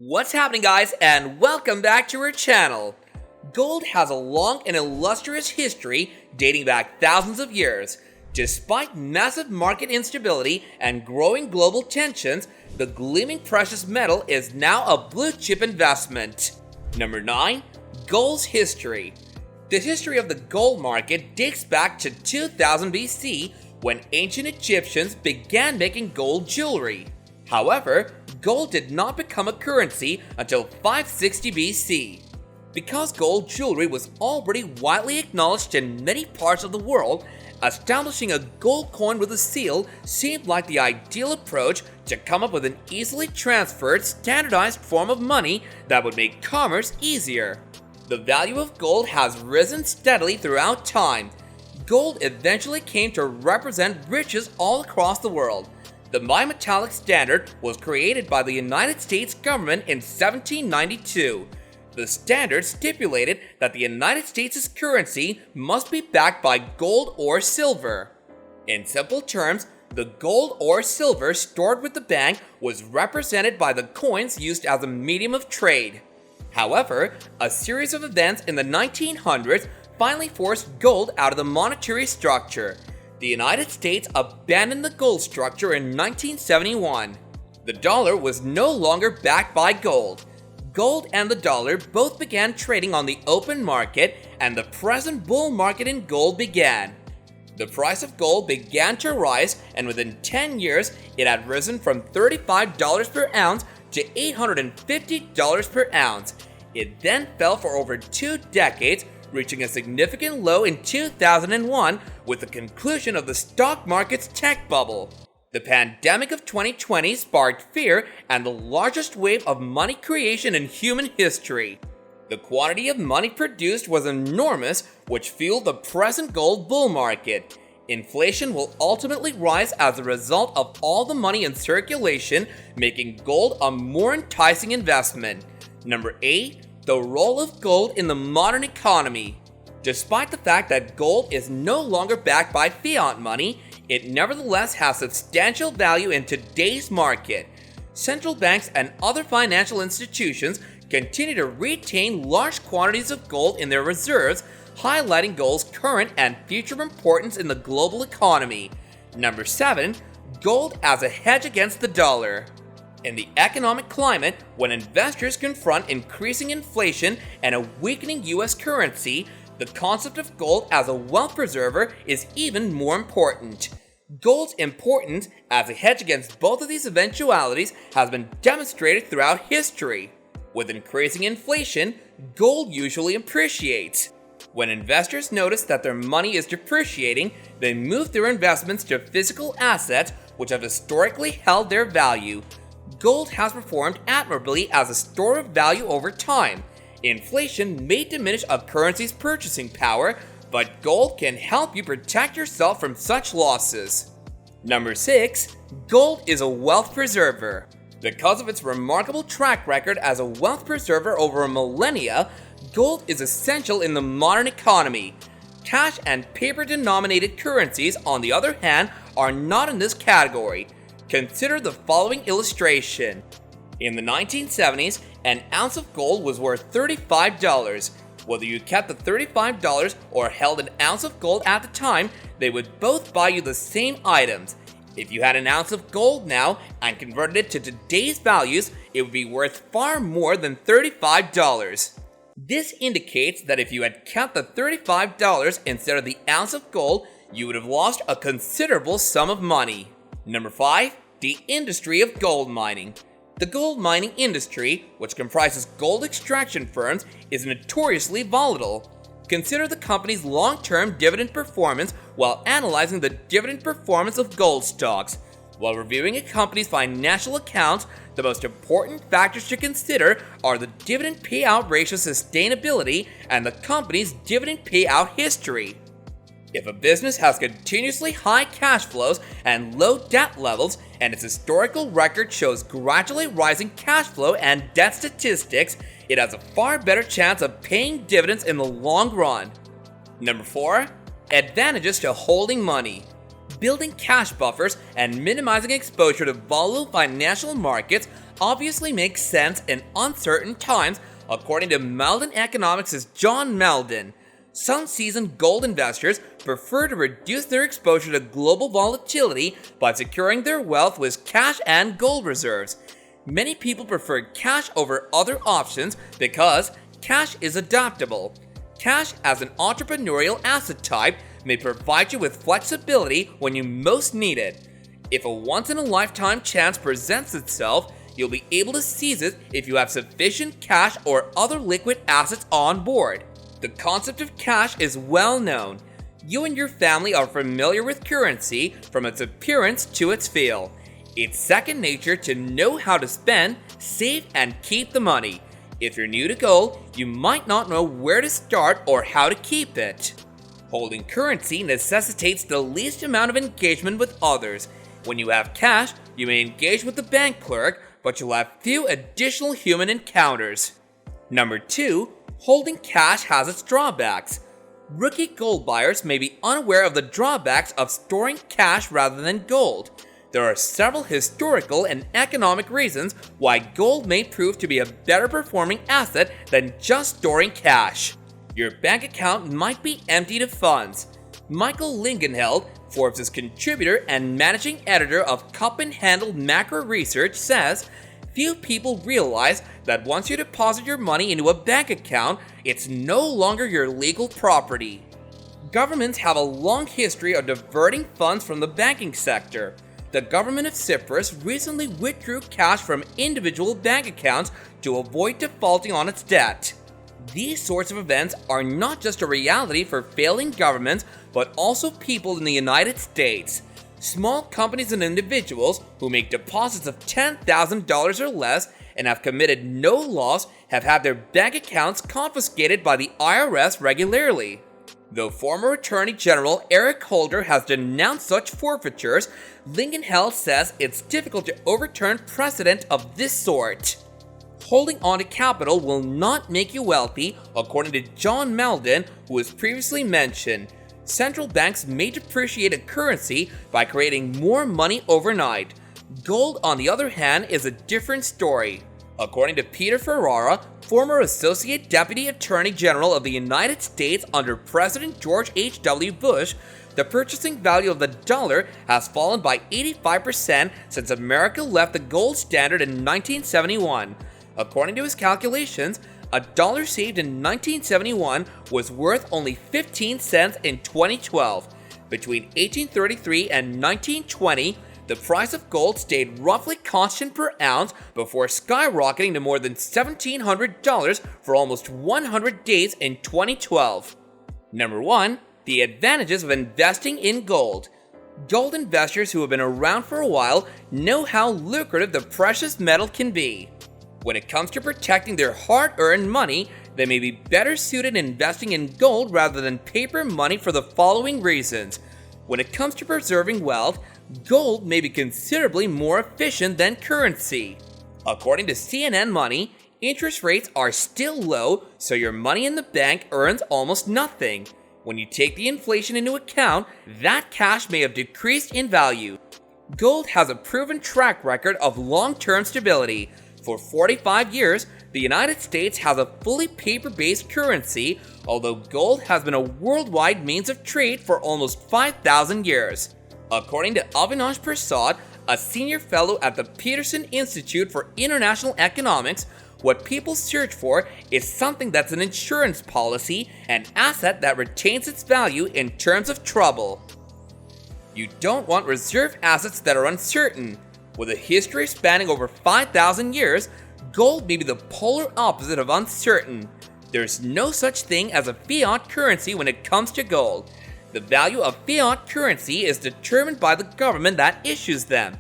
What's happening, guys, and welcome back to our channel. Gold has a long and illustrious history dating back thousands of years. Despite massive market instability and growing global tensions, the gleaming precious metal is now a blue chip investment. Number 9. Gold's history. The history of the gold market dates back to 2000 BC when ancient Egyptians began making gold jewelry. However, gold did not become a currency until 560 BC. Because gold jewelry was already widely acknowledged in many parts of the world, establishing a gold coin with a seal seemed like the ideal approach to come up with an easily transferred, standardized form of money that would make commerce easier. The value of gold has risen steadily throughout time. Gold eventually came to represent riches all across the world. The bimetallic standard was created by the United States government in 1792. The standard stipulated that the United States' currency must be backed by gold or silver. In simple terms, the gold or silver stored with the bank was represented by the coins used as a medium of trade. However, a series of events in the 1900s finally forced gold out of the monetary structure. The United States abandoned the gold structure in 1971. The dollar was no longer backed by gold. Gold and the dollar both began trading on the open market, and the present bull market in gold began. The price of gold began to rise, and within 10 years, it had risen from $35 per ounce to $850 per ounce. It then fell for over 2 decades, reaching a significant low in 2001 with the conclusion of the stock market's tech bubble. The pandemic of 2020 sparked fear and the largest wave of money creation in human history. The quantity of money produced was enormous, which fueled the present gold bull market. Inflation will ultimately rise as a result of all the money in circulation, making gold a more enticing investment. Number 8. The role of gold in the modern economy. Despite the fact that gold is no longer backed by fiat money, it nevertheless has substantial value in today's market. Central banks and other financial institutions continue to retain large quantities of gold in their reserves, highlighting gold's current and future importance in the global economy. Number 7. Gold as a hedge against the dollar. In the economic climate, when investors confront increasing inflation and a weakening US currency, the concept of gold as a wealth preserver is even more important. Gold's importance as a hedge against both of these eventualities has been demonstrated throughout history. With increasing inflation, gold usually appreciates. When investors notice that their money is depreciating, they move their investments to physical assets which have historically held their value. Gold has performed admirably as a store of value over time. Inflation may diminish a currency's purchasing power, but gold can help you protect yourself from such losses. Number 6. Gold is a wealth preserver. Because of its remarkable track record as a wealth preserver over millennia, gold is essential in the modern economy. Cash and paper-denominated currencies, on the other hand, are not in this category. Consider the following illustration. In the 1970s, an ounce of gold was worth $35. Whether you kept the $35 or held an ounce of gold at the time, they would both buy you the same items. If you had an ounce of gold now and converted it to today's values, it would be worth far more than $35. This indicates that if you had kept the $35 instead of the ounce of gold, you would have lost a considerable sum of money. Number 5. The industry of gold mining. The gold mining industry, which comprises gold extraction firms, is notoriously volatile. Consider the company's long-term dividend performance while analyzing the dividend performance of gold stocks. While reviewing a company's financial accounts, the most important factors to consider are the dividend payout ratio sustainability and the company's dividend payout history. If a business has continuously high cash flows and low debt levels, and its historical record shows gradually rising cash flow and debt statistics, it has a far better chance of paying dividends in the long run. Number 4. Advantages to holding money. Building cash buffers and minimizing exposure to volatile financial markets obviously makes sense in uncertain times, according to Meldon Economics' John Meldon. Some seasoned gold investors prefer to reduce their exposure to global volatility by securing their wealth with cash and gold reserves. Many people prefer cash over other options because cash is adaptable. Cash as an entrepreneurial asset type may provide you with flexibility when you most need it. If a once-in-a-lifetime chance presents itself, you'll be able to seize it if you have sufficient cash or other liquid assets on board. The concept of cash is well known. You and your family are familiar with currency from its appearance to its feel. It's second nature to know how to spend, save, and keep the money. If you're new to gold, you might not know where to start or how to keep it. Holding currency necessitates the least amount of engagement with others. When you have cash, you may engage with the bank clerk, but you'll have few additional human encounters. Number 2. Holding cash has its drawbacks. Rookie gold buyers may be unaware of the drawbacks of storing cash rather than gold. There are several historical and economic reasons why gold may prove to be a better performing asset than just storing cash. Your bank account might be emptied of funds. Michael Lingenheld, Forbes' contributor and managing editor of Cup and Handle Macro Research, says, few people realize that once you deposit your money into a bank account, it's no longer your legal property. Governments have a long history of diverting funds from the banking sector. The government of Cyprus recently withdrew cash from individual bank accounts to avoid defaulting on its debt. These sorts of events are not just a reality for failing governments, but also people in the United States. Small companies and individuals who make deposits of $10,000 or less and have committed no loss have had their bank accounts confiscated by the IRS regularly. Though former Attorney General Eric Holder has denounced such forfeitures, Lingenheld says it's difficult to overturn precedent of this sort. Holding onto capital will not make you wealthy, according to John Meldon, who was previously mentioned. Central banks may depreciate a currency by creating more money overnight. Gold, on the other hand, is a different story. According to Peter Ferrara, former Associate Deputy Attorney General of the United States under President George H.W. Bush, the purchasing value of the dollar has fallen by 85% since America left the gold standard in 1971. According to his calculations, a dollar saved in 1971 was worth only 15 cents in 2012. Between 1833 and 1920, the price of gold stayed roughly constant per ounce before skyrocketing to more than $1,700 for almost 100 days in 2012. Number 1. The advantages of investing in gold. Gold investors who have been around for a while know how lucrative the precious metal can be. When it comes to protecting their hard-earned money, they may be better suited investing in gold rather than paper money for the following reasons. When it comes to preserving wealth, gold may be considerably more efficient than currency. According to CNN Money, interest rates are still low, so your money in the bank earns almost nothing. When you take the inflation into account, that cash may have decreased in value. Gold has a proven track record of long-term stability. For 45 years, the United States has a fully paper-based currency, although gold has been a worldwide means of trade for almost 5,000 years. According to Avinash Prasad, a senior fellow at the Peterson Institute for International Economics, what people search for is something that's an insurance policy, an asset that retains its value in terms of trouble. You don't want reserve assets that are uncertain. With a history spanning over 5,000 years, gold may be the polar opposite of uncertain. There's no such thing as a fiat currency when it comes to gold. The value of fiat currency is determined by the government that issues them.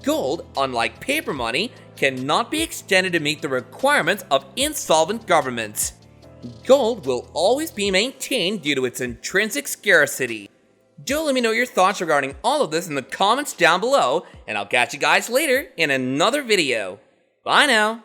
Gold, unlike paper money, cannot be extended to meet the requirements of insolvent governments. Gold will always be maintained due to its intrinsic scarcity. Do let me know your thoughts regarding all of this in the comments down below, and I'll catch you guys later in another video. Bye now!